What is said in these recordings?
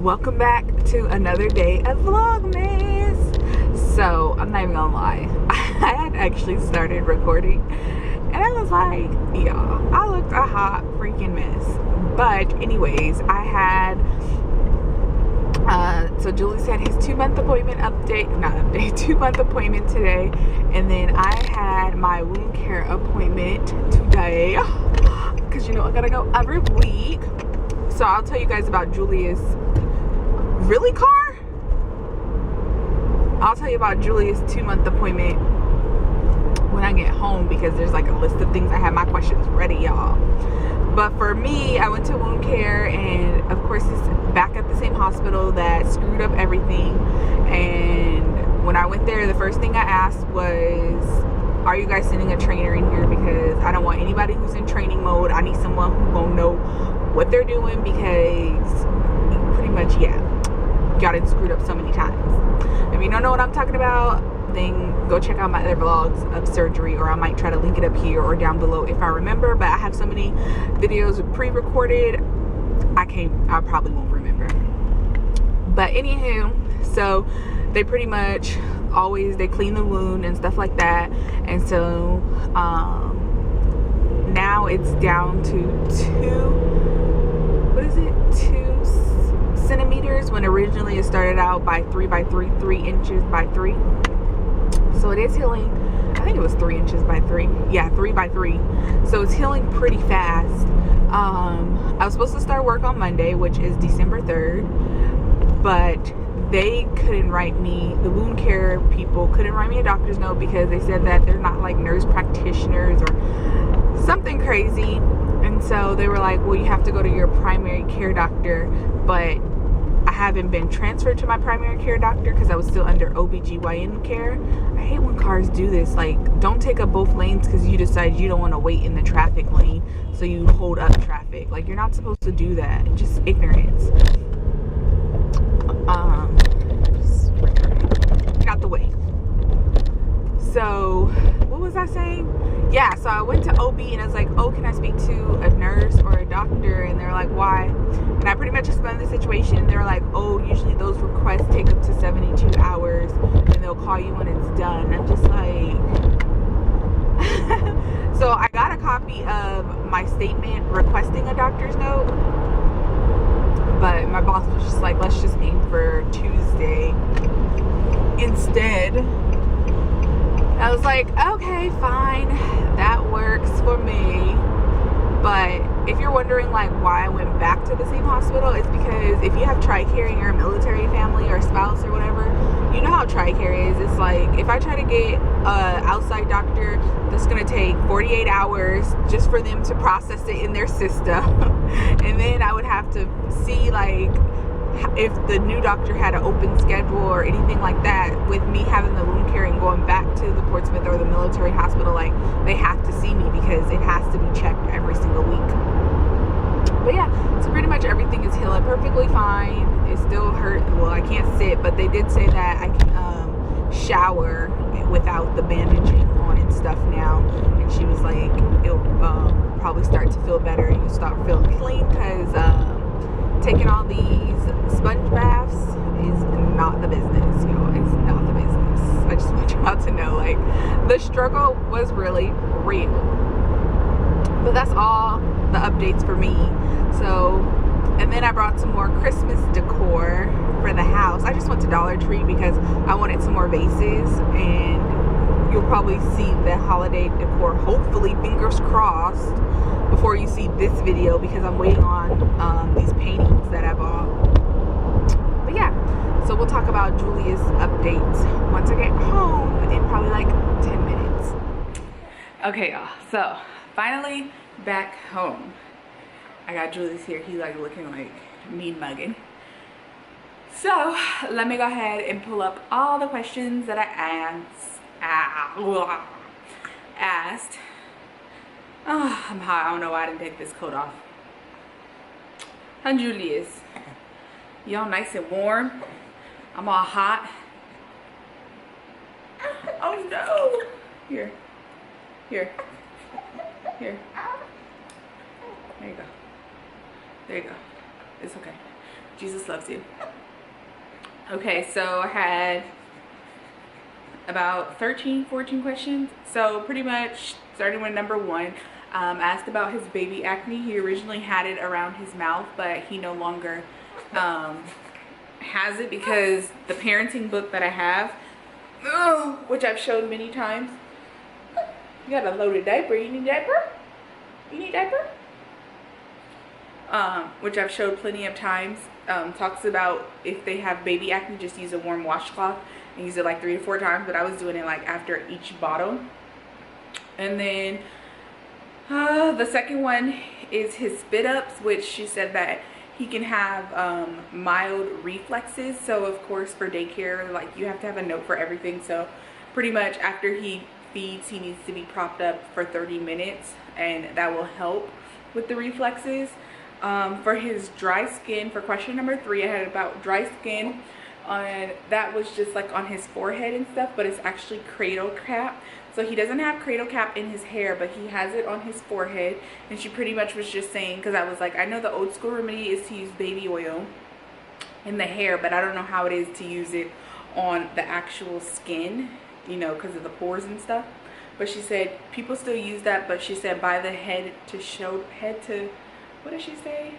Welcome back to another day of Vlogmas. So I'm not even gonna lie, I had actually started recording and I was like, y'all, I looked a hot freaking mess. But anyways, I had so Julius had his 2-month appointment update, 2-month appointment today, and then I had my wound care appointment today because you know I gotta go every week. So I'll tell you guys about Julius. Really, car? I'll tell you about Julius' 2-month appointment when I get home, because there's like a list of things. I have my questions ready, y'all. But for me, I went to wound care, and of course it's back at the same hospital that screwed up everything. And when I went there, the first thing I asked was, are you guys sending a trainer in here? Because I don't want anybody who's in training mode. I need someone who gonna know what they're doing, because pretty much, yeah, got it screwed up so many times. If you don't know what I'm talking about, then go check out my other vlogs of surgery, or I might try to link it up here or down below if I remember. But I have so many videos pre-recorded, I probably won't remember. But anywho, so they pretty much they clean the wound and stuff like that. And so now it's down to 2 centimeters, when originally it started out by 3 inches by 3. So it is healing. I think it was 3 inches by 3. Yeah, 3 by 3. So it's healing pretty fast. I was supposed to start work on Monday, which is December 3rd, but they couldn't write me, the wound care people couldn't write me a doctor's note, because they said that they're not like nurse practitioners or something crazy. And so they were like, well, you have to go to your primary care doctor. But I haven't been transferred to my primary care doctor because I was still under OBGYN care. I hate when cars do this. Like, don't take up both lanes because you decide you don't want to wait in the traffic lane, so you hold up traffic. Like, you're not supposed to do that. Just ignorance. Just get out the way. So what was I saying? Yeah, so I went to OB and I was like, oh, can I speak to a nurse or a doctor? And they're like, why? And I pretty much explained the situation. They're like, oh, usually those requests take up to 72 hours and they'll call you when it's done. I'm just like so I got a copy of my statement requesting a doctor's note, but my boss was just like, let's just aim for Tuesday instead. I was like, okay, fine, that works for me. But if you're wondering like why I went back to the same hospital, it's because if you have TRICARE in your military family or spouse or whatever, you know how TRICARE is. It's like, if I try to get an outside doctor, that's gonna take 48 hours just for them to process it in their system. And then I would have to see like if the new doctor had an open schedule or anything like that. With me having the wound care and going back to the Portsmouth or the military hospital, like, they have to see me because it has to be checked every single week. But yeah, so pretty much everything is healing perfectly fine. It still hurt. Well, I can't sit, but they did say that I can shower without the bandaging on and stuff now. And she was like, it'll probably start to feel better and you'll start feeling clean, because taking all these sponge baths is not the business, you know. It's not the business. I just want you all to know, like, the struggle was really real. But that's all the updates for me. So, and then I brought some more Christmas decor for the house. I just went to Dollar Tree because I wanted some more vases, and you'll probably see the holiday decor, hopefully, fingers crossed, before you see this video, because I'm waiting on these paintings that I bought. But yeah, so we'll talk about Julius updates once I get home in probably like 10 minutes. Okay, y'all, so finally back home. I got Julius here. He's like looking like mean mugging. So let me go ahead and pull up all the questions that I asked. Oh, I'm hot. I don't know why I didn't take this coat off. Hi, Julius. Y'all nice and warm. I'm all hot. Oh no. Here. There you go. There you go. It's okay. Jesus loves you. Okay, so I had about 13, 14 questions. So pretty much starting with number 1, asked about his baby acne. He originally had it around his mouth, but he no longer has it because the parenting book that I have, which I've showed many times. You got a loaded diaper. You need diaper? You need diaper? Which I've showed plenty of times. Talks about if they have baby acne, just use a warm washcloth and use it like 3 to 4 times, but I was doing it like after each bottle. And then the second one is his spit ups, which she said that he can have mild reflexes. So of course for daycare, like you have to have a note for everything. So pretty much after he feeds, he needs to be propped up for 30 minutes, and that will help with the reflexes. For his dry skin, for question number 3, I had about dry skin. That was just like on his forehead and stuff, but it's actually cradle cap. So he doesn't have cradle cap in his hair, but he has it on his forehead. And she pretty much was just saying, because I was like, I know the old school remedy is to use baby oil in the hair, but I don't know how it is to use it on the actual skin, you know, because of the pores and stuff. But she said people still use that, but she said by the head to what did she say?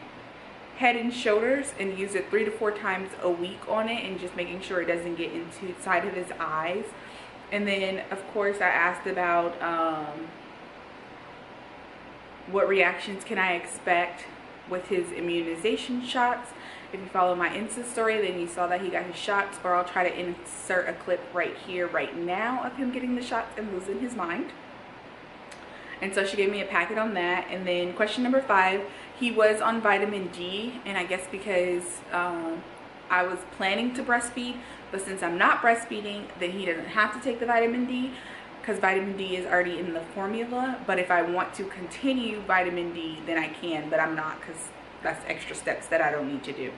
Head and shoulders, and use it 3 to 4 times a week on it, and just making sure it doesn't get into the side of his eyes. And then of course I asked about what reactions can I expect with his immunization shots. If you follow my Insta story, then you saw that he got his shots, or I'll try to insert a clip right here right now of him getting the shots and losing his mind. And so she gave me a packet on that. And then question number 5, he was on vitamin D, and I guess because I was planning to breastfeed, but since I'm not breastfeeding, then he doesn't have to take the vitamin D because vitamin D is already in the formula. But if I want to continue vitamin D, then I can, but I'm not, because that's extra steps that I don't need to do.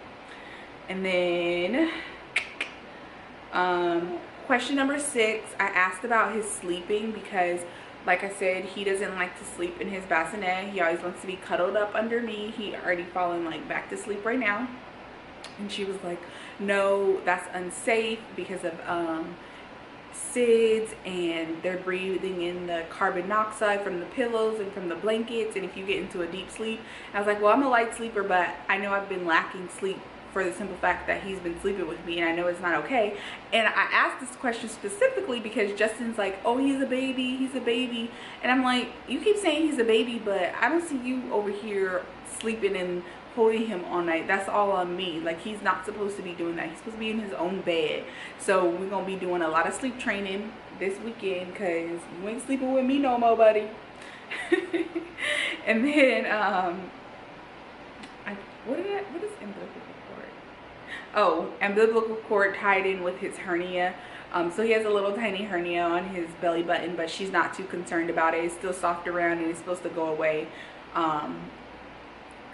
And then question number 6, I asked about his sleeping, because like I said, he doesn't like to sleep in his bassinet. He always wants to be cuddled up under me. He already fallen like back to sleep right now. And she was like, no, that's unsafe because of SIDS, and they're breathing in the carbon monoxide from the pillows and from the blankets, and if you get into a deep sleep. And I was like, well, I'm a light sleeper, but I know I've been lacking sleep for the simple fact that he's been sleeping with me, and I know it's not okay. And I asked this question specifically because Justin's like, oh, he's a baby, and I'm like, you keep saying he's a baby, but I don't see you over here sleeping and holding him all night. That's all on me. Like, he's not supposed to be doing that. He's supposed to be in his own bed. So we're gonna be doing a lot of sleep training this weekend, because you ain't sleeping with me no more, buddy. And then what is umbilical cord? Oh, umbilical cord tied in with his hernia. So he has a little tiny hernia on his belly button, but she's not too concerned about it. It's still soft around, and it's supposed to go away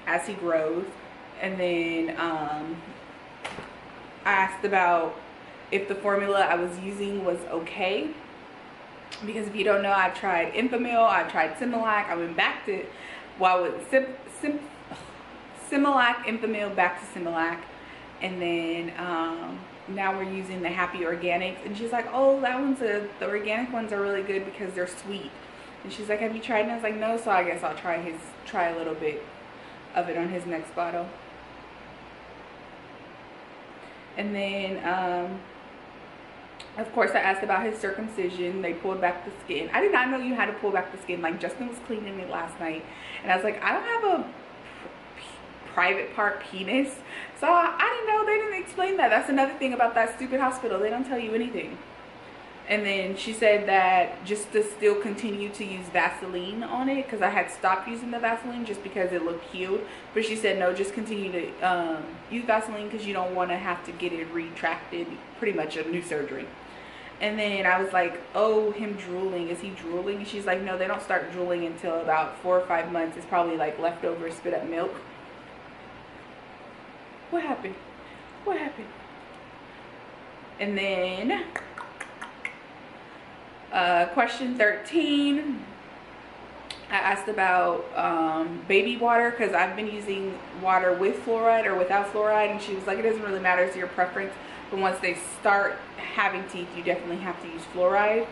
as he grows. And then I asked about if the formula I was using was okay, because if you don't know, I've tried Enfamil, I've tried Similac, I went back to, well, with Similac, Enfamil, back to Similac, and then now we're using the Happy Organics. And she's like, oh, that one's the organic ones are really good because they're sweet. And she's like, have you tried? And I was like, no. So I guess I'll try a little bit of it on his next bottle. And then of course I asked about his circumcision. They pulled back the skin. I did not know you had to pull back the skin. Like, Justin was cleaning it last night, and I was like, I don't have a private part penis, so I didn't know. They didn't explain that. That's another thing about that stupid hospital. They don't tell you anything. And then she said that just to still continue to use Vaseline on it, because I had stopped using the Vaseline just because it looked healed. But she said, no, just continue to use Vaseline because you don't want to have to get it retracted, pretty much a new surgery. And then I was like, oh, him drooling, is he drooling? And she's like, no, they don't start drooling until about 4 or 5 months. It's probably like leftover spit up milk. What happened? What happened? And then question 13, I asked about baby water, because I've been using water with fluoride or without fluoride, and she was like, it doesn't really matter, it's your preference, but once they start having teeth, you definitely have to use fluoride.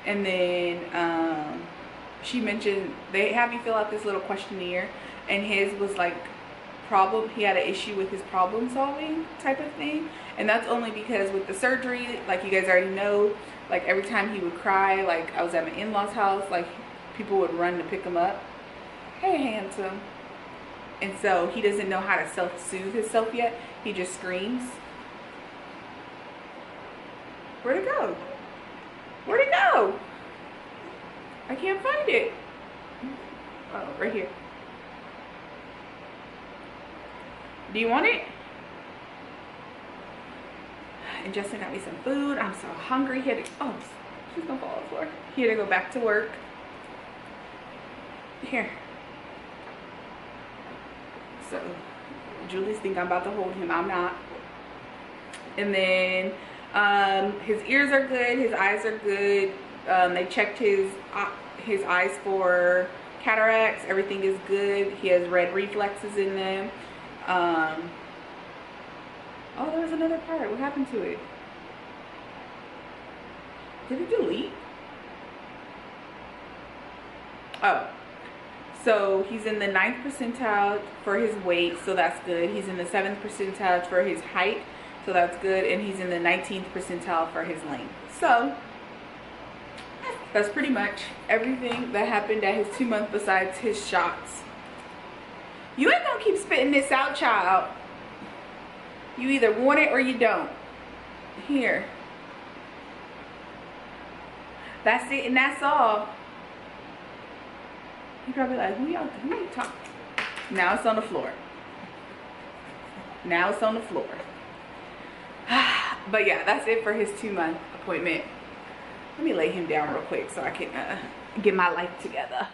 And then she mentioned they have you fill out this little questionnaire, and his was like he had an issue with his problem solving type of thing, and that's only because with the surgery, like you guys already know, like every time he would cry, like I was at my in-laws house, like people would run to pick him up. Hey, handsome. And so he doesn't know how to self-soothe himself yet. He just screams. Where'd it go? Where'd it go? I can't find it. Oh, right here. Do you want it? And Justin got me some food. I'm so hungry. He had to, oh, she's gonna fall on the floor. He had to go back to work. Here. So, Julius think I'm about to hold him. I'm not. And then, his ears are good. His eyes are good. They checked his eyes for cataracts. Everything is good. He has red reflexes in them. Oh, there was another part. What happened to it? Did it delete? Oh. So he's in the 9th percentile for his weight, so that's good. He's in the 7th percentile for his height, so that's good. And he's in the 19th percentile for his length. So that's pretty much everything that happened at his 2 month besides his shots. You ain't gonna keep spitting this out, child. You either want it or you don't. Here. That's it, and that's all. You're probably like, who you talking? Now it's on the floor. Now it's on the floor. But yeah, that's it for his 2 month appointment. Let me lay him down real quick so I can get my life together.